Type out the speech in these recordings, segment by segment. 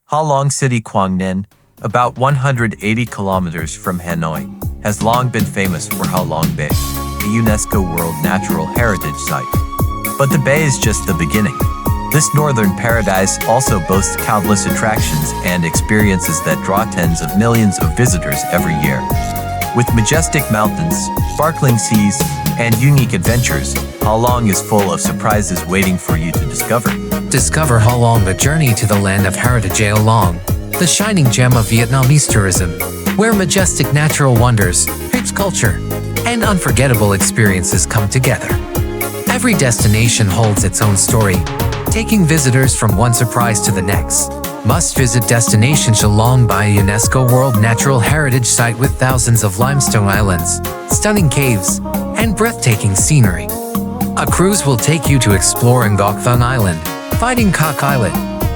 Ha Long City, Quang Ninh, about 180 kilometers from Hanoi, has long been famous for Ha Long Bay, a UNESCO World Natural Heritage Site. But the bay is just the beginning. This northern paradise also boasts countless attractions and experiences that draw tens of millions of visitors every year. With majestic mountains, sparkling seas, and unique adventures, Ha Long is full of surprises waiting for you to discover. Discover Ha Long, the journey to the land of heritage. Ha Long, the shining gem of Vietnamese tourism, where majestic natural wonders, rich culture, and unforgettable experiences come together. Every destination holds its own story, taking visitors from one surprise to the next. Must-visit destination Ha Long Bay, a UNESCO World Natural Heritage Site with thousands of limestone islands, stunning caves, and breathtaking scenery. A cruise will take you to explore Ngoc Thung Island, Fighting Cock Islet,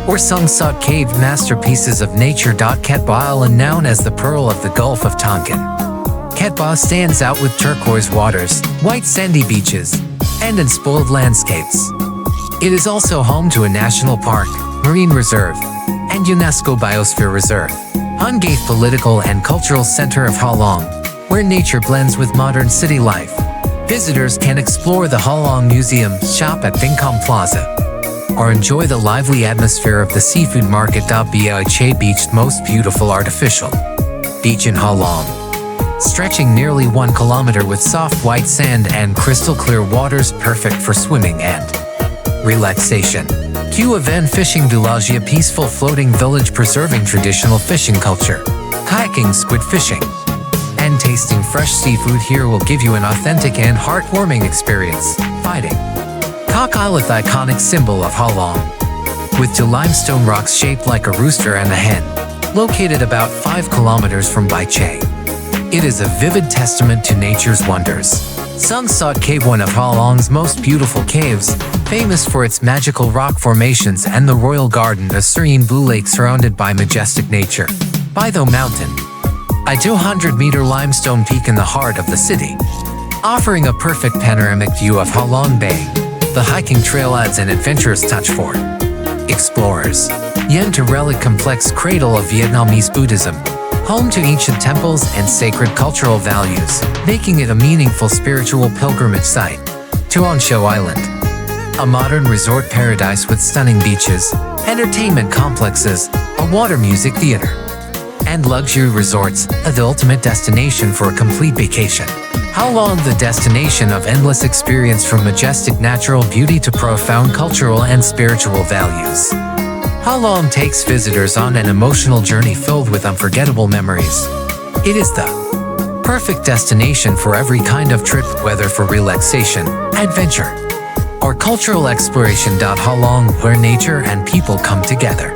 or Sot Cave, masterpieces of nature. Ket Ba Island, known as the Pearl of the Gulf of Tonkin. Ket Ba stands out with turquoise waters, white sandy beaches, and unspoiled landscapes. It is also home to a national park, marine reserve, and UNESCO Biosphere Reserve. Han Gath, political and cultural center of Ha Long, where nature blends with modern city life. Visitors can explore the Ha Long Museum, shop at Bingcom Plaza, or enjoy the lively atmosphere of the seafood market. Bai Chay Beach, most beautiful artificial beach in Ha Long, stretching nearly 1 kilometer with soft white sand and crystal clear waters, perfect for swimming and relaxation. Q Event Fishing Village, a peaceful floating village preserving traditional fishing culture. Kayaking, squid fishing, and tasting fresh seafood here will give you an authentic and heartwarming experience. Fighting Cock Islet, the iconic symbol of Ha Long, with two limestone rocks shaped like a rooster and a hen, located about 5 kilometers from Bai Chay. It is a vivid testament to nature's wonders. Sot Cave, one of Ha Long's most beautiful caves, famous for its magical rock formations, and the Royal Garden, a serene blue lake surrounded by majestic nature. Bai Tho Mountain, a 200-meter limestone peak in the heart of the city, offering a perfect panoramic view of Ha Long Bay. The hiking trail adds an adventurous touch for explorers. Yen to Relic Complex, cradle of Vietnamese Buddhism, home to ancient temples and sacred cultural values, making it a meaningful spiritual pilgrimage site. Tuon Show Island, a modern resort paradise with stunning beaches, entertainment complexes, a water music theater, and luxury resorts, the ultimate destination for a complete vacation. Ha Long, the destination of endless experience, from majestic natural beauty to profound cultural and spiritual values. Ha Long takes visitors on an emotional journey filled with unforgettable memories. It is the perfect destination for every kind of trip, whether for relaxation, adventure, or cultural exploration. Ha Long, where nature and people come together,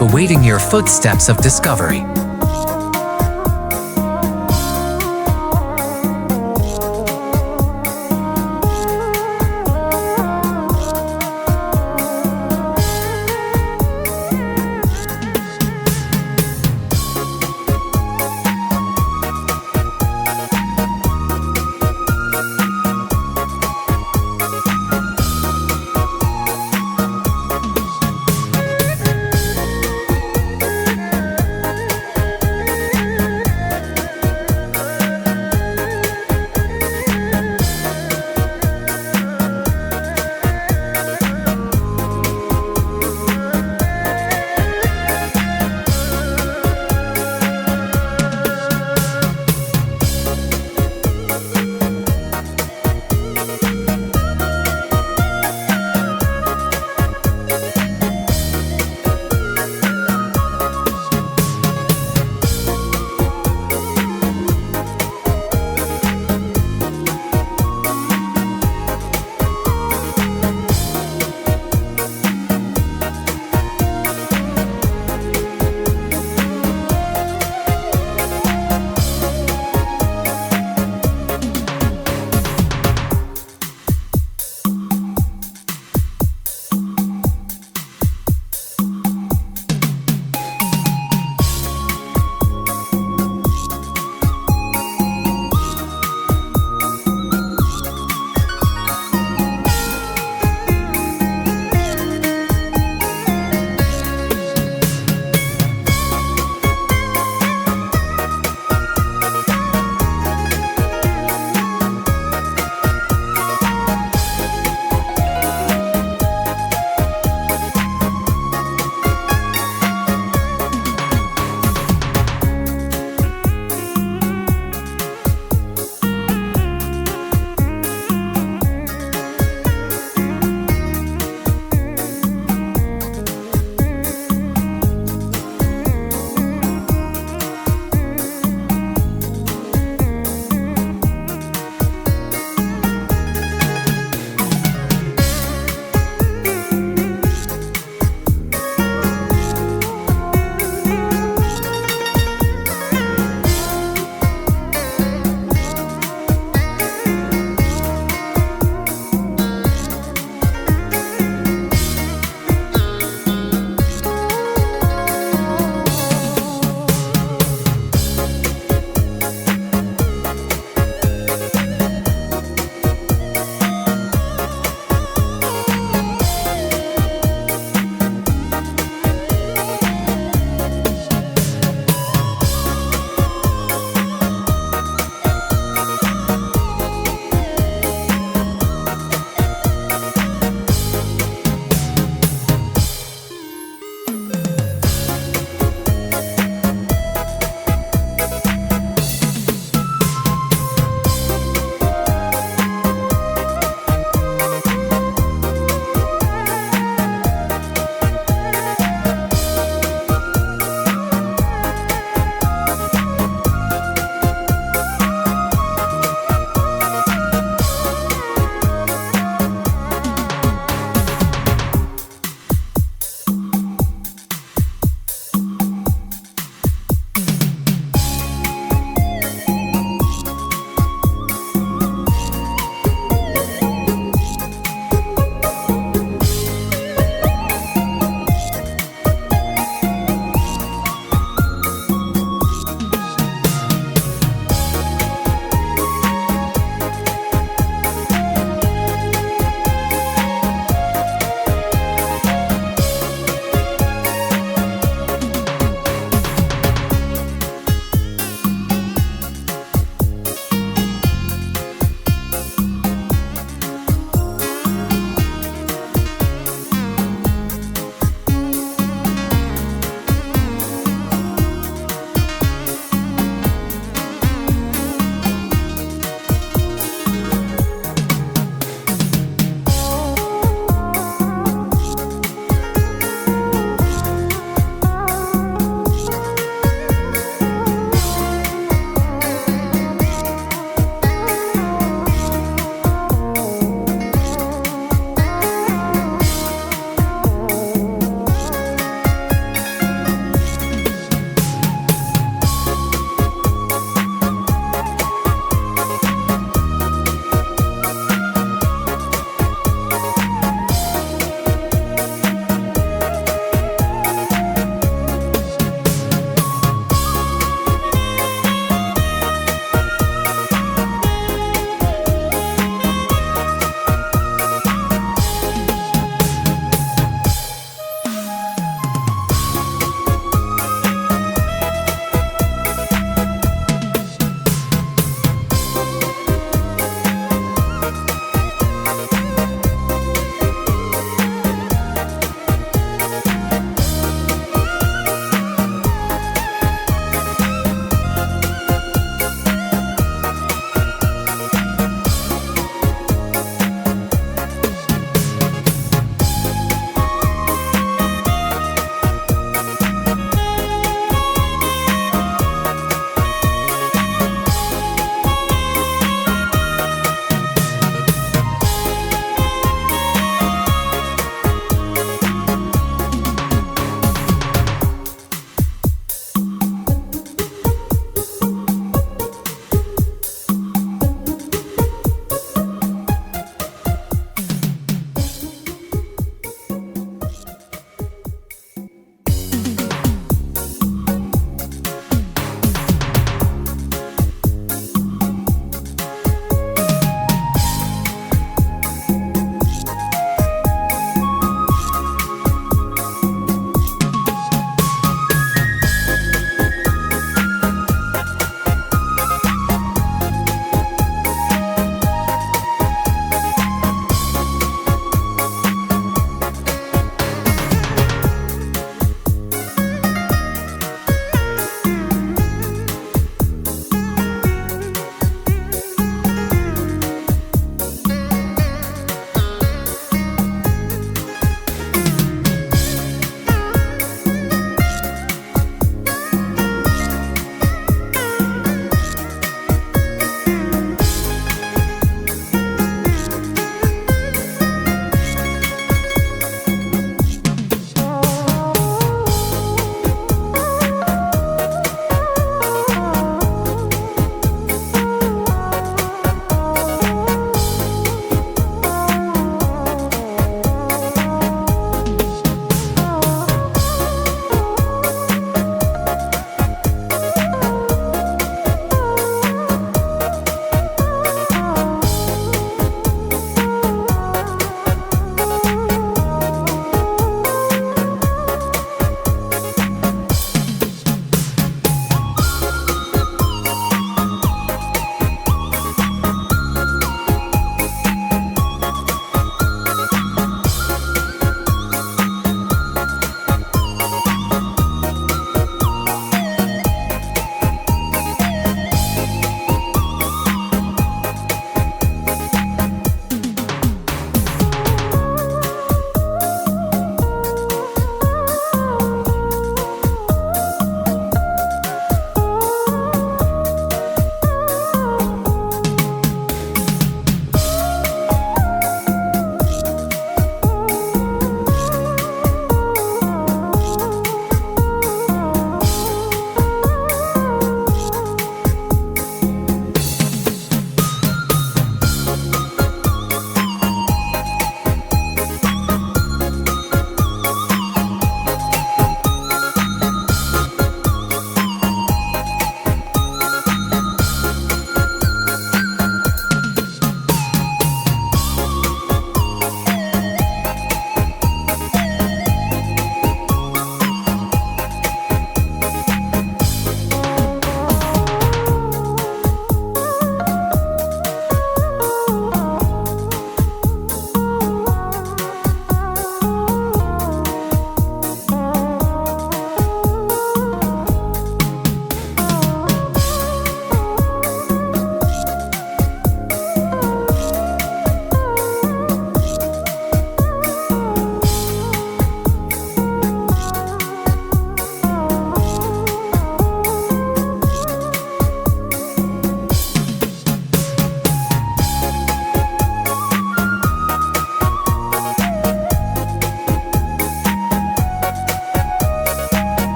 awaiting your footsteps of discovery.